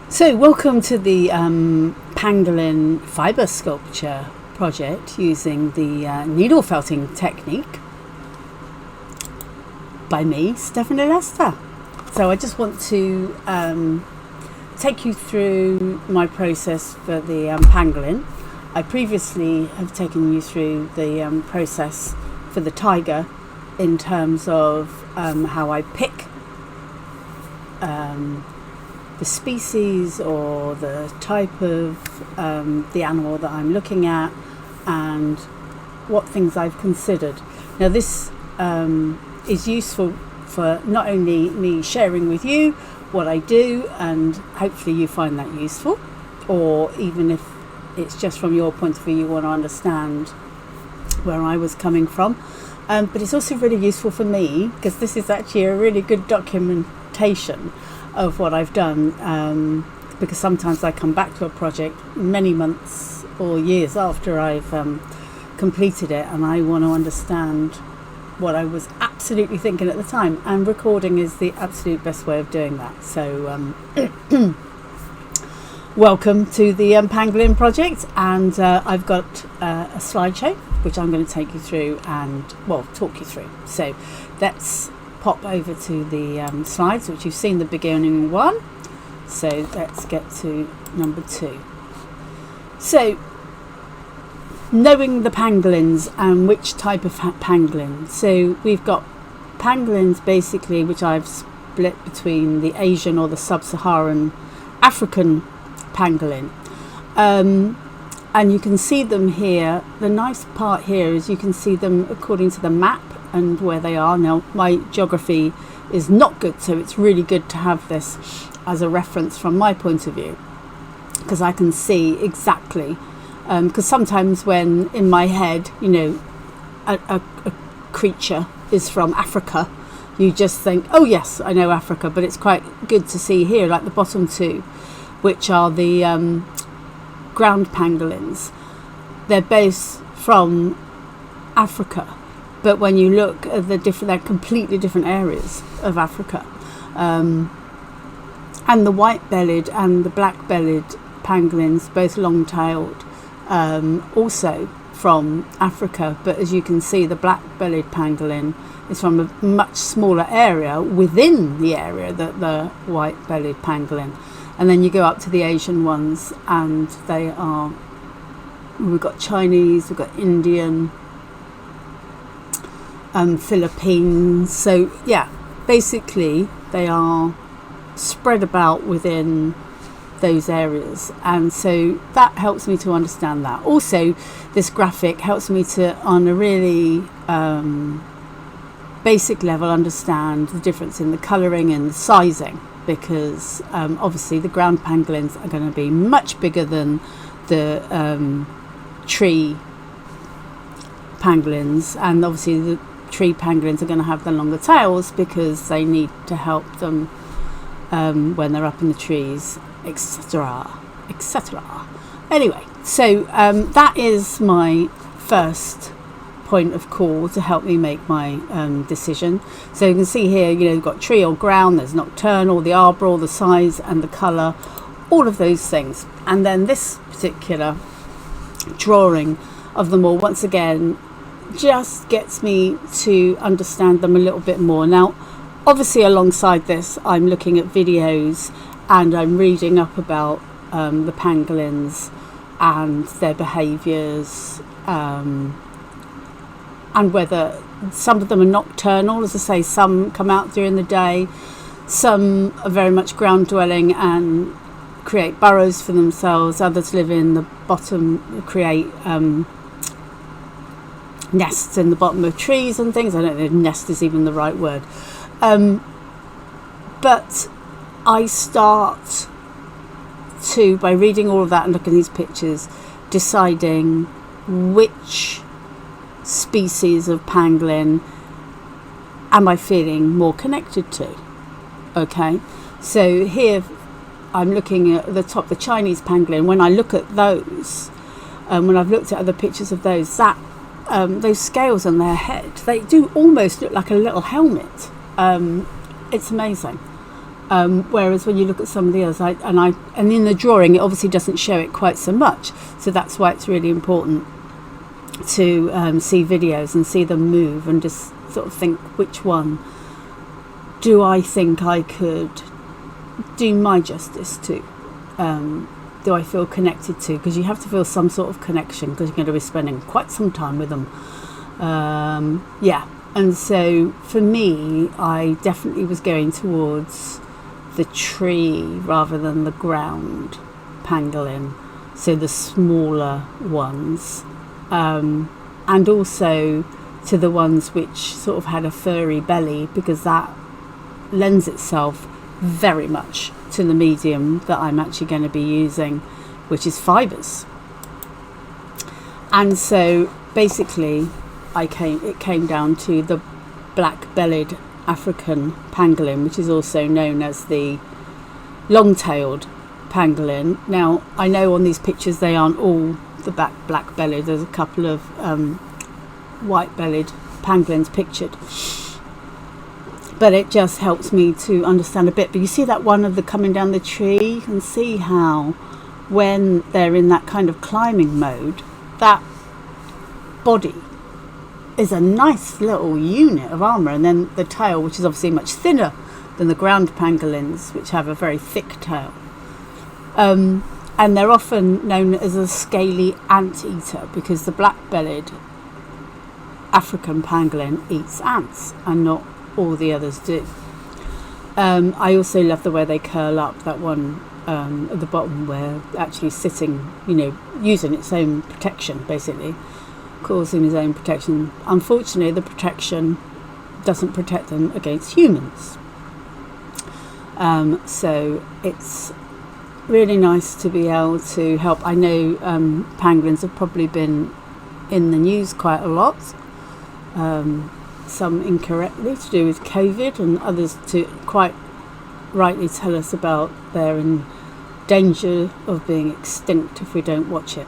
So, welcome to the Pangolin fibre sculpture project using the needle felting technique by me, Stephanie Lester. So, I just want to take you through my process for the pangolin. I previously have taken you through the process for the tiger in terms of how I pick the species or the type of the animal that I'm looking at and what things I've considered. Now this is useful for not only me sharing with you what I do, and hopefully you find that useful, or even if it's just from your point of view you want to understand where I was coming from, but it's also really useful for me because this is actually a really good documentation of what I've done, because sometimes I come back to a project many months or years after I've completed it, and I want to understand what I was absolutely thinking at the time, and recording is the absolute best way of doing that. So welcome to the Pangolin project, and I've got a slideshow which I'm going to take you through and talk you through. So let's pop over to the slides, which you've seen the beginning one. So let's get to number 2. So knowing the pangolins and which type of pangolin. So we've got pangolins basically, which I've split between the Asian or the sub-Saharan African pangolin, and you can see them here. The nice part here is you can see them according to the map and where they are. Now my geography is not good, so it's really good to have this as a reference from my point of view, because I can see exactly, because sometimes when in my head a creature is from Africa, you just think, oh yes, I know Africa, but it's quite good to see here, like the bottom 2, which are the ground pangolins. They're both from Africa, but when you look at they're completely different areas of Africa. And the white-bellied and the black-bellied pangolins, both long-tailed, also from Africa. But as you can see, the black-bellied pangolin is from a much smaller area within the area that the white-bellied pangolin. And then you go up to the Asian ones, and we've got Chinese, we've got Indian, Philippines. So yeah, basically they are spread about within those areas, and so that helps me to understand that. Also, this graphic helps me to, on a really basic level, understand the difference in the colouring and the sizing, because obviously the ground pangolins are going to be much bigger than the tree pangolins, and obviously the tree pangolins are going to have the longer tails because they need to help them when they're up in the trees, etc. Anyway, so that is my first point of call to help me make my decision. So you can see here, you've got tree or ground, there's nocturnal, the arbor, the size and the colour, all of those things. And then this particular drawing of them all, once again, just gets me to understand them a little bit more. Now obviously alongside this I'm looking at videos and I'm reading up about the pangolins and their behaviours, and whether some of them are nocturnal. As I say, some come out during the day, some are very much ground dwelling and create burrows for themselves, others live in the bottom, create nests in the bottom of trees and things. I don't know if nest is even the right word, but I start to, by reading all of that and looking at these pictures, deciding which species of pangolin am I feeling more connected to. Okay, so here I'm looking at the top, the Chinese pangolin. When I look at those, when I've looked at other pictures of those, those scales on their head, they do almost look like a little helmet. It's amazing. Whereas when you look at some of the others, and in the drawing, it obviously doesn't show it quite so much. So that's why it's really important to see videos and see them move and just sort of think, which one do I think I could do my justice to? Do I feel connected to? Because you have to feel some sort of connection, because you're going to be spending quite some time with them. And so for me, I definitely was going towards the tree rather than the ground pangolin, so the smaller ones, and also to the ones which sort of had a furry belly, because that lends itself very much to the medium that I'm actually going to be using, which is fibres. And so basically it came down to the black-bellied African pangolin, which is also known as the long-tailed pangolin. Now, I know on these pictures they aren't all the black-bellied. There's a couple of white-bellied pangolins pictured, but it just helps me to understand a bit. But you see that one of the coming down the tree, you can see how when they're in that kind of climbing mode, that body is a nice little unit of armour, and then the tail, which is obviously much thinner than the ground pangolins, which have a very thick tail, and they're often known as a scaly anteater, because the black-bellied African pangolin eats ants and not all the others do. I also love the way they curl up, that one at the bottom, where actually sitting, using its own protection, basically causing his own protection. Unfortunately, the protection doesn't protect them against humans. So it's really nice to be able to help. I know pangolins have probably been in the news quite a lot, some incorrectly, to do with COVID, and others to quite rightly tell us about they're in danger of being extinct if we don't watch it.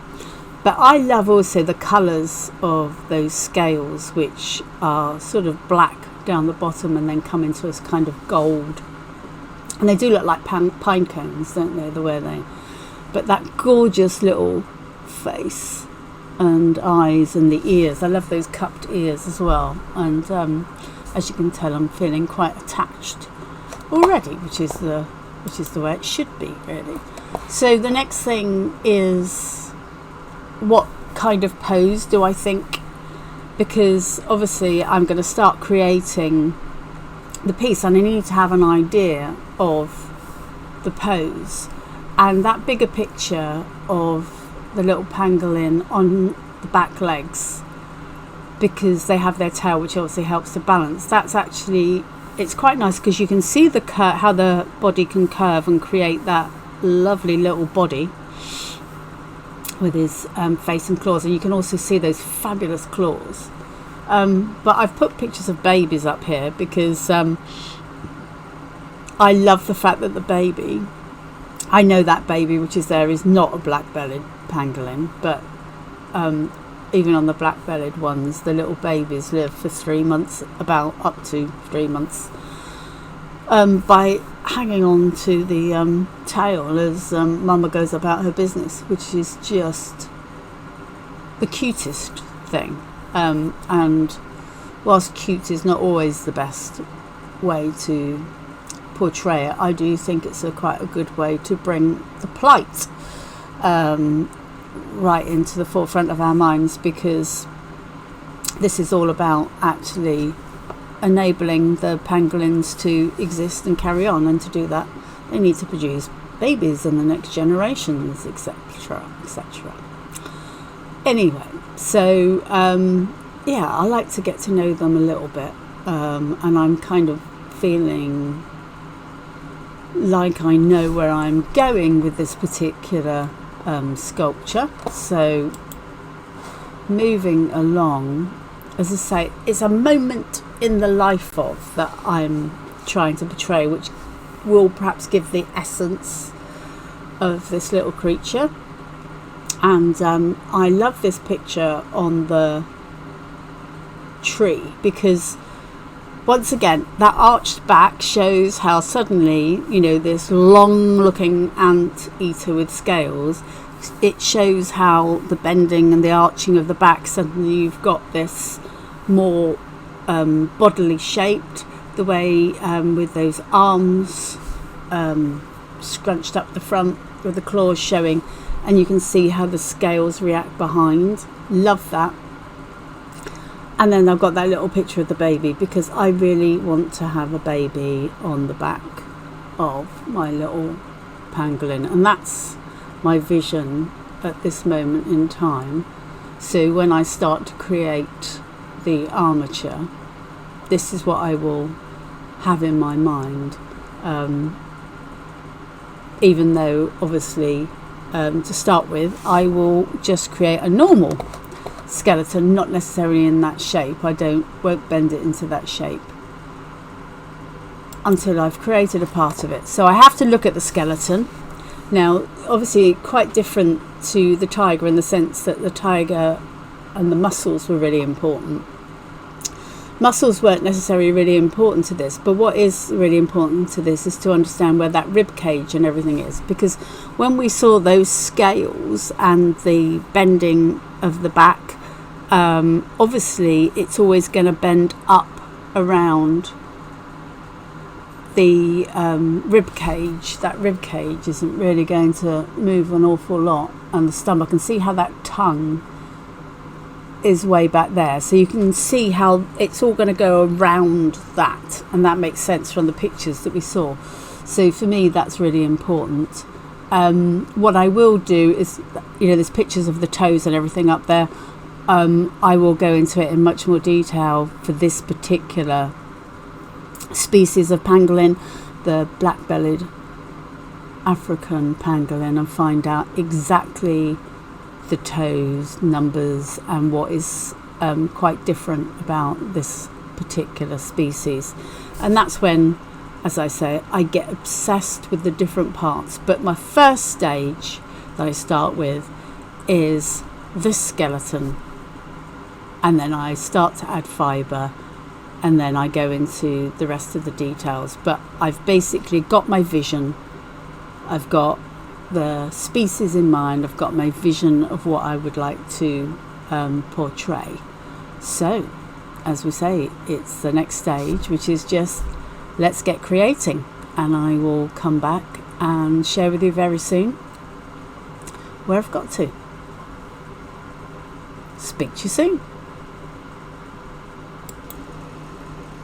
But I love also the colours of those scales, which are sort of black down the bottom and then come into this kind of gold. And they do look like pine cones, don't they, the way they... But that gorgeous little face and eyes and the ears. I love those cupped ears as well. And as you can tell, I'm feeling quite attached already, which is the way it should be, really. So the next thing is, what kind of pose do I think? Because obviously I'm going to start creating the piece, and I need to have an idea of the pose. And that bigger picture of the little pangolin on the back legs, because they have their tail, which obviously helps to balance, that's actually, it's quite nice, because you can see the how the body can curve and create that lovely little body with his face and claws, and you can also see those fabulous claws. But I've put pictures of babies up here because I love the fact that the baby, I know that baby which is there is not a black-bellied pangolin, but even on the black-bellied ones, the little babies live for 3 months, about up to 3 months, by hanging on to the tail as mama goes about her business, which is just the cutest thing. And whilst cute is not always the best way to portray it, I do think it's quite a good way to bring the plight right into the forefront of our minds, because this is all about actually enabling the pangolins to exist and carry on, and to do that they need to produce babies in the next generations, etc, etc. Anyway, so I like to get to know them a little bit, and I'm kind of feeling like I know where I'm going with this particular sculpture. So moving along, as I say, it's a moment in the life of that I'm trying to portray, which will perhaps give the essence of this little creature. And I love this picture on the tree, because once again, that arched back shows how suddenly, you know, this long looking ant eater with scales, it shows how the bending and the arching of the back, suddenly you've got this more bodily shaped, the way with those arms scrunched up the front with the claws showing, and you can see how the scales react behind. Love that. And then I've got that little picture of the baby, because I really want to have a baby on the back of my little pangolin, and that's my vision at this moment in time. So when I start to create the armature, this is what I will have in my mind, even though obviously to start with I will just create a normal skeleton, not necessarily in that shape. I won't bend it into that shape until I've created a part of it. So I have to look at the skeleton. Now obviously quite different to the tiger in the sense that the tiger and the muscles were really important. Muscles weren't necessarily really important to this, but what is really important to this is to understand where that rib cage and everything is, because when we saw those scales and the bending of the back, obviously it's always going to bend up around the rib cage. That rib cage isn't really going to move an awful lot, and the stomach, and see how that tongue is way back there, so you can see how it's all going to go around that, and that makes sense from the pictures that we saw. So for me that's really important. What I will do is, you know, there's pictures of the toes and everything up there. I will go into it in much more detail for this particular species of pangolin, the black-bellied African pangolin, and find out exactly the toes numbers and what is quite different about this particular species. And that's when, as I say, I get obsessed with the different parts. But my first stage that I start with is this skeleton, and then I start to add fibre, and then I go into the rest of the details. But I've basically got my vision, I've got the species in mind, I've got my vision of what I would like to portray. So as we say, it's the next stage, which is just let's get creating, and I will come back and share with you very soon where I've got to. Speak to you soon.